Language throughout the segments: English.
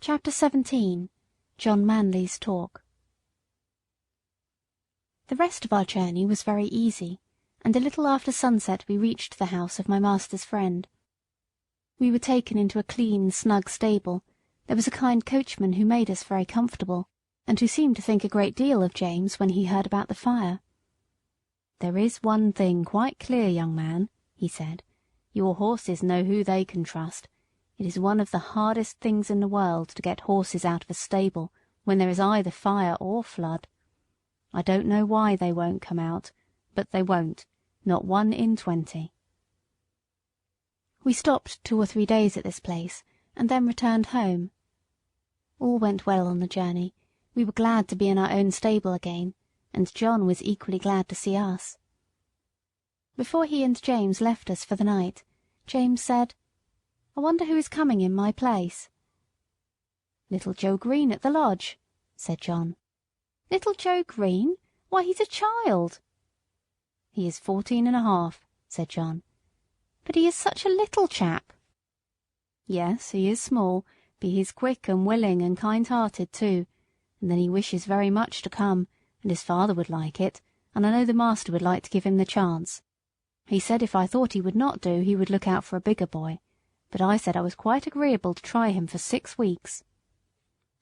Chapter 17. John Manly's Talk. The rest of our journey was very easy, and a little after sunset we reached the house of my master's friend. We were taken into a clean, snug stable. There was a kind coachman who made us very comfortable, and who seemed to think a great deal of James when he heard about the fire. "There is one thing quite clear, young man," he said. "Your horses know who they can trust. It is one of the hardest things in the world to get horses out of a stable when there is either fire or flood. I don't know why they won't come out, but they won't, not 1 in 20. We stopped 2 or 3 days at this place, and then returned home. All went well on the journey. We were glad to be in our own stable again, and John was equally glad to see us. Before he and James left us for the night, James said, "I wonder who is coming in my place." "Little Joe Green at the lodge," said John. "Little Joe Green? Why, he's a child." "He is 14½, said John. "But he is such a little chap." "Yes, he is small, but he's quick and willing and kind-hearted too, and then he wishes very much to come, and his father would like it, and I know the master would like to give him the chance. He said if I thought he would not do, he would look out for a bigger boy, but I said I was quite agreeable to try him for 6 weeks.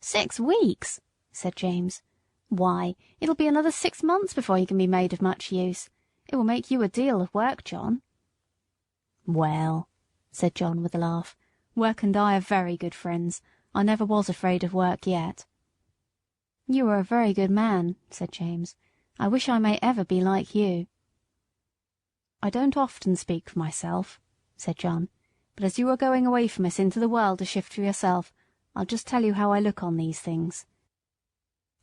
6 weeks? said James. "Why, it'll be another 6 months before he can be made of much use. It will make you a deal of work, John." "Well," said John with a laugh, "work and I are very good friends. I never was afraid of work yet." "You are a very good man," said James. "I wish I may ever be like you." "I don't often speak for myself," said John, "but as you are going away from us into the world to shift for yourself, I'll just tell you how I look on these things.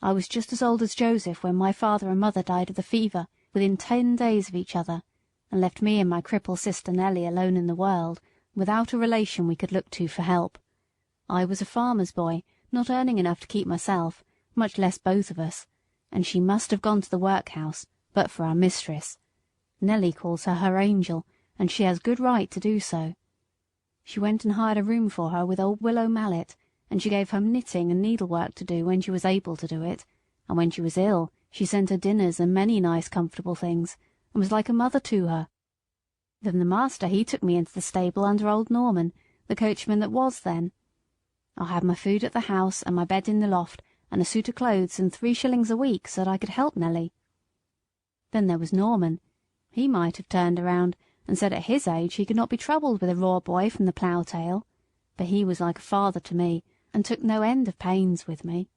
I was just as old as Joseph when my father and mother died of the fever within 10 days of each other, and left me and my cripple sister Nelly alone in the world, without a relation we could look to for help. I was a farmer's boy, not earning enough to keep myself, much less both of us, and she must have gone to the workhouse, but for our mistress. Nelly calls her angel, and she has good right to do so. She went and hired a room for her with old Willow Mallet, and she gave her knitting and needlework to do when she was able to do it, and when she was ill she sent her dinners and many nice comfortable things, and was like a mother to her. Then the master he took me into the stable under old Norman, the coachman that was then. I had my food at the house, and my bed in the loft, and a suit of clothes, and 3 shillings a week, so that I could help Nelly. Then there was Norman. He might have turned around and said at his age he could not be troubled with a raw boy from the plough-tail, but he was like a father to me, and took no end of pains with me.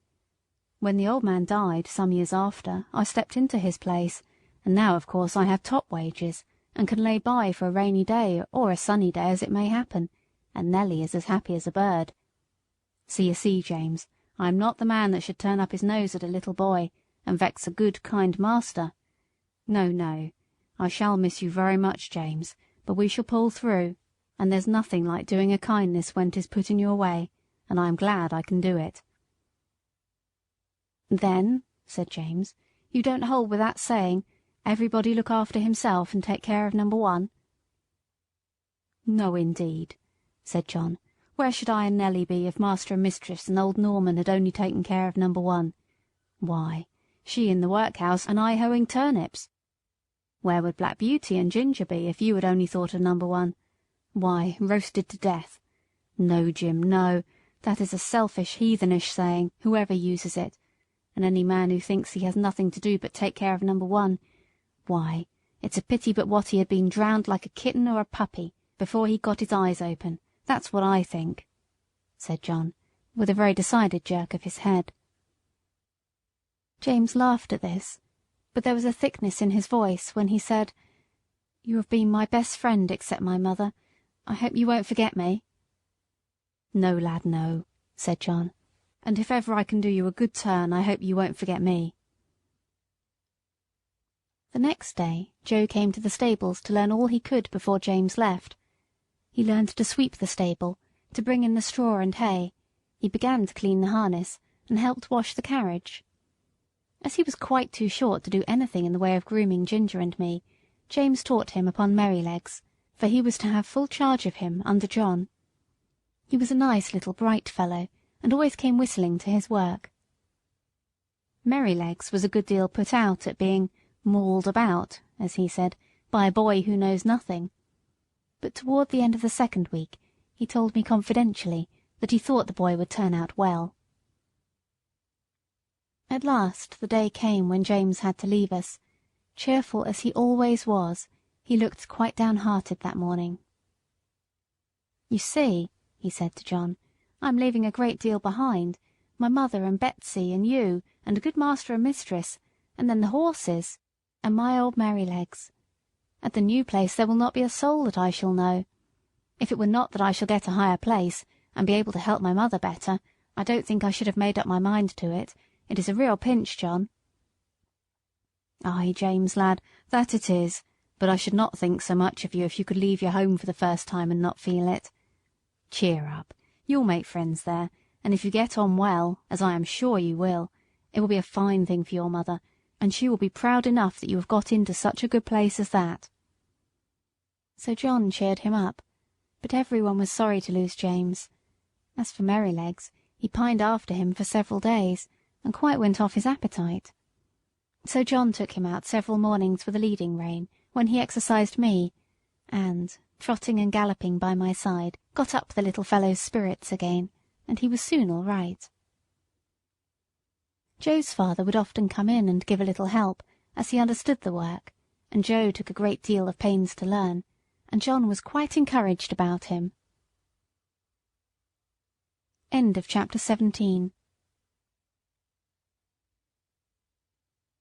When the old man died, some years after, I stepped into his place, and now of course I have top wages, and can lay by for a rainy day or a sunny day as it may happen, and Nelly is as happy as a bird. So you see, James, I am not the man that should turn up his nose at a little boy, and vex a good, kind master. No, no, I shall miss you very much, James, but we shall pull through, and there's nothing like doing a kindness when 'tis put in your way, and I am glad I can do it." "Then," said James, "you don't hold with that saying, 'Everybody look after himself and take care of number one'?" "No, indeed," said John. "Where should I and Nelly be if master and mistress and old Norman had only taken care of number one? Why, she in the workhouse and I hoeing turnips. Where would Black Beauty and Ginger be if you had only thought of number one? Why, roasted to death. No, Jim, no, that is a selfish, heathenish saying, whoever uses it, and any man who thinks he has nothing to do but take care of number one, why, it's a pity but what he had been drowned like a kitten or a puppy before he got his eyes open. That's what I think," said John, with a very decided jerk of his head. James laughed at this, but there was a thickness in his voice when he said, "You have been my best friend except my mother. I hope you won't forget me." "No, lad, no," said John, "and if ever I can do you a good turn, I hope you won't forget me." The next day Joe came to the stables to learn all he could before James left. He learned to sweep the stable, to bring in the straw and hay. He began to clean the harness, and helped wash the carriage. As he was quite too short to do anything in the way of grooming Ginger and me, James taught him upon Merrylegs, for he was to have full charge of him under John. He was a nice little bright fellow, and always came whistling to his work. Merrylegs was a good deal put out at being mauled about, as he said, by a boy who knows nothing, but toward the end of the second week he told me confidentially that he thought the boy would turn out well. At last the day came when James had to leave us. Cheerful as he always was, he looked quite downhearted that morning. "You see," he said to John, "I'm leaving a great deal behind, my mother and Betsy and you and a good master and mistress, and then the horses, and my old Merrylegs. At the new place there will not be a soul that I shall know. If it were not that I shall get a higher place, and be able to help my mother better, I don't think I should have made up my mind to it. It is a real pinch, John." "Ay, James, lad, that it is, but I should not think so much of you if you could leave your home for the first time and not feel it. Cheer up, you'll make friends there, and if you get on well, as I am sure you will, it will be a fine thing for your mother, and she will be proud enough that you have got into such a good place as that." So John cheered him up, but everyone was sorry to lose James. As for Merrylegs, he pined after him for several days, and quite went off his appetite. So John took him out several mornings for the leading rein, when he exercised me, and, trotting and galloping by my side, got up the little fellow's spirits again, and he was soon all right. Joe's father would often come in and give a little help, as he understood the work, and Joe took a great deal of pains to learn, and John was quite encouraged about him. End of chapter 17.